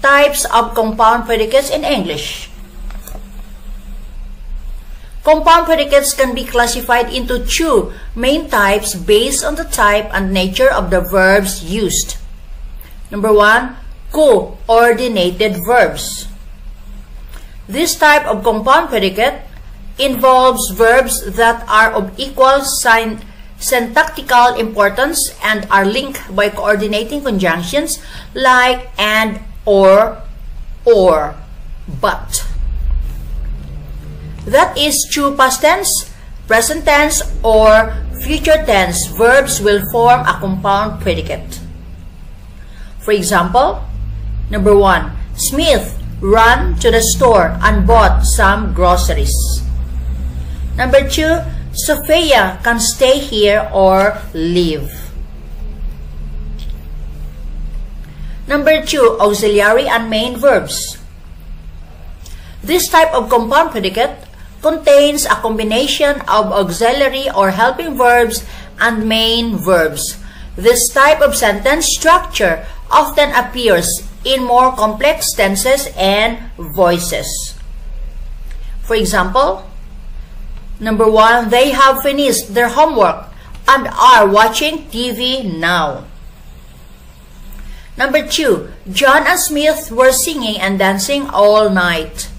Types of compound predicates in English. Compound predicates can be classified into two main types based on the type and nature of the verbs used. Number 1, coordinated verbs. This type of compound predicate involves verbs that are of equal syntactical importance and are linked by coordinating conjunctions like and, or, but. That is, true past tense, present tense, or future tense verbs will form a compound predicate. For example, number 1, Smith ran to the store and bought some groceries. Number 2, Sophia can stay here or leave. Number 2, auxiliary and main verbs. This type of compound predicate contains a combination of auxiliary or helping verbs and main verbs. This type of sentence structure often appears in more complex tenses and voices. For example, number 1, they have finished their homework and are watching TV now. Number 2, John and Smith were singing and dancing all night.